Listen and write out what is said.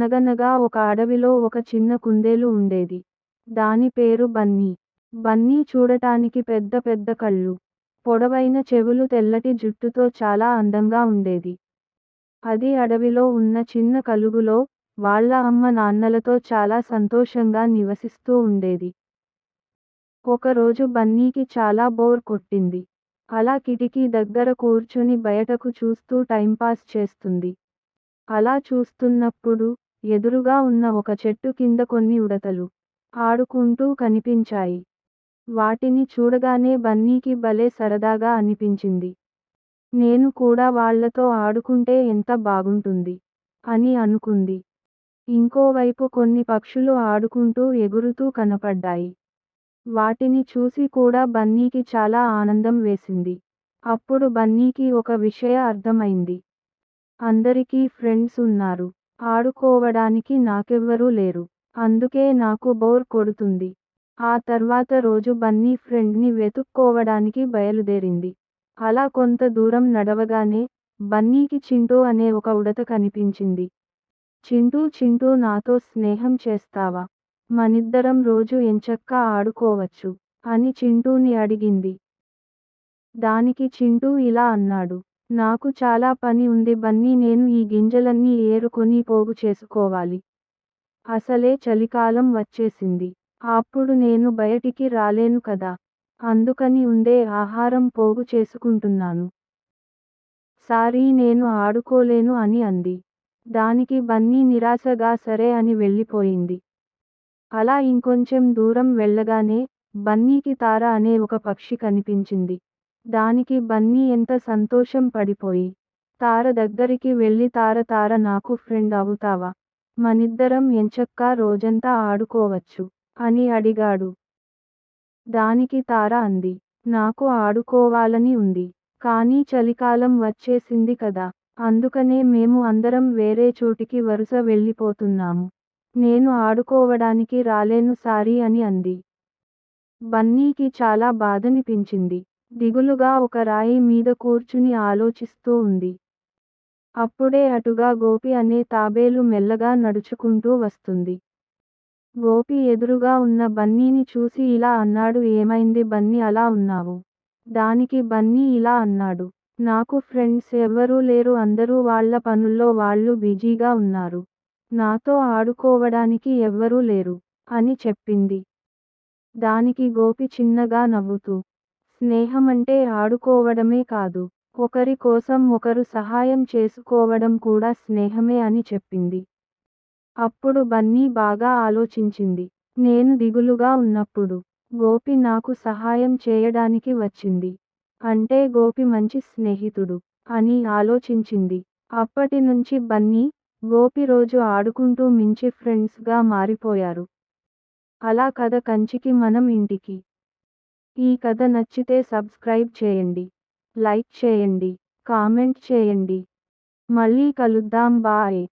అనగనగా ఒక అడవిలో ఒక చిన్న కుందేలు ఉండేది. దాని పేరు బన్నీ. బన్నీ చూడటానికి పెద్ద పెద్ద కళ్ళు, పొడవైన చెవులు, తెల్లటి జుట్టుతో చాలా అందంగా ఉండేది. అది అడవిలో ఉన్న చిన్న కలుగులో వాళ్ళ అమ్మ నాన్నలతో చాలా సంతోషంగా నివసిస్తూ ఉండేది. ఒకరోజు బన్నీకి చాలా బోర్ కొట్టింది. అలా కిటికీ దగ్గర కూర్చుని బయటకు చూస్తూ టైంపాస్ చేస్తుంది. అలా చూస్తున్నప్పుడు ఎదురుగా ఉన్న ఒక చెట్టు కింద కొన్ని ఉడతలు ఆడుకుంటూ కనిపించాయి. వాటిని చూడగానే బన్నీకి భలే సరదాగా అనిపించింది. నేను కూడా వాళ్ళతో ఆడుకుంటే ఎంత బాగుంటుంది అని అనుకుంది. ఇంకోవైపు కొన్ని పక్షులు ఆడుకుంటూ ఎగురుతూ కనపడ్డాయి. వాటిని చూసి కూడా బన్నీకి చాలా ఆనందం వేసింది. అప్పుడు బన్నీకి ఒక విషయం అర్థమైంది. అందరికీ ఫ్రెండ్స్ ఉన్నారు, ఆడుకోవడానికి నాకెవ్వరూ లేరు. అందుకే నాకు బోర్ కొడుతుంది. ఆ తర్వాత రోజు బన్నీ ఫ్రెండ్ని వెతుక్కోవడానికి బయలుదేరింది. అలా కొంత దూరం నడవగానే బన్నీకి చింటూ అనే ఒక ఉడత కనిపించింది. చింటూ చింటూ, నాతో స్నేహం చేస్తావా? మనిద్దరం రోజు ఎంచక్కా ఆడుకోవచ్చు అని చింటూని అడిగింది. దానికి చింటూ ఇలా అన్నాడు. నాకు చాలా పని ఉంది బన్నీ, నేను ఈ గింజలన్నీ ఏరుకొని పోగు చేసుకోవాలి. అసలే చలికాలం వచ్చేసింది. అప్పుడు నేను బయటికి రాలేను కదా. అందుకని ఉండే ఆహారం పోగు చేసుకుంటున్నాను. సారీ, నేను ఆడుకోలేను అని అంది. దానికి బన్నీ నిరాశగా సరే అని వెళ్ళిపోయింది. అలా ఇంకొంచెం దూరం వెళ్ళగానే బన్నీకి తార అనే ఒక పక్షి కనిపించింది. దానికి బన్నీ ఎంత సంతోషం పడిపోయి తార దగ్గరికి వెళ్ళి, తార తార, నాకు ఫ్రెండ్ అవుతావా? మనిద్దరం ఎంచక్కా రోజంతా ఆడుకోవచ్చు అని అడిగాడు. దానికి తార అంది, నాకు ఆడుకోవాలని ఉంది, కానీ చలికాలం వచ్చేసింది కదా. అందుకనే మేము అందరం వేరే చోటికి వరుస వెళ్ళిపోతున్నాము. నేను ఆడుకోవడానికి రాలేను సారీ అని అంది. బన్నీకి చాలా బాధనిపించింది. దిగులుగా ఒక రాయి మీద కూర్చుని ఆలోచిస్తూ ఉంది. అప్పుడే అటుగా గోపి అనే తాబేలు మెల్లగా నడుచుకుంటూ వస్తుంది. గోపి ఎదురుగా ఉన్న బన్నీని చూసి ఇలా అన్నాడు, ఏమైంది బన్నీ, అలా ఉన్నావు? దానికి బన్నీ ఇలా అన్నాడు, నాకు ఫ్రెండ్స్ ఎవ్వరూ లేరు, అందరూ వాళ్ళ పనుల్లో వాళ్ళు బిజీగా ఉన్నారు. నాతో ఆడుకోవడానికి ఎవ్వరూ లేరు అని చెప్పింది. దానికి గోపి చిన్నగా నవ్వుతూ, స్నేహమంటే ఆడుకోవడమే కాదు, ఒకరి కోసం ఒకరు సహాయం చేసుకోవడం కూడా స్నేహమే అని చెప్పింది. అప్పుడు బన్నీ బాగా ఆలోచించింది. నేను దిగులుగా ఉన్నప్పుడు గోపి నాకు సహాయం చేయడానికి వచ్చింది అంటే గోపి మంచి స్నేహితుడు అని ఆలోచించింది. అప్పటి నుంచి బన్నీ, గోపి రోజు ఆడుకుంటూ మంచి ఫ్రెండ్స్గా మారిపోయారు. అలా కథ కంచికి మనం ఇంటికి. ఈ కథ నచ్చితే సబ్స్క్రైబ్ చేయండి, లైక్ చేయండి, కామెంట్ చేయండి. మళ్ళీ కలుద్దాం, బాయ్.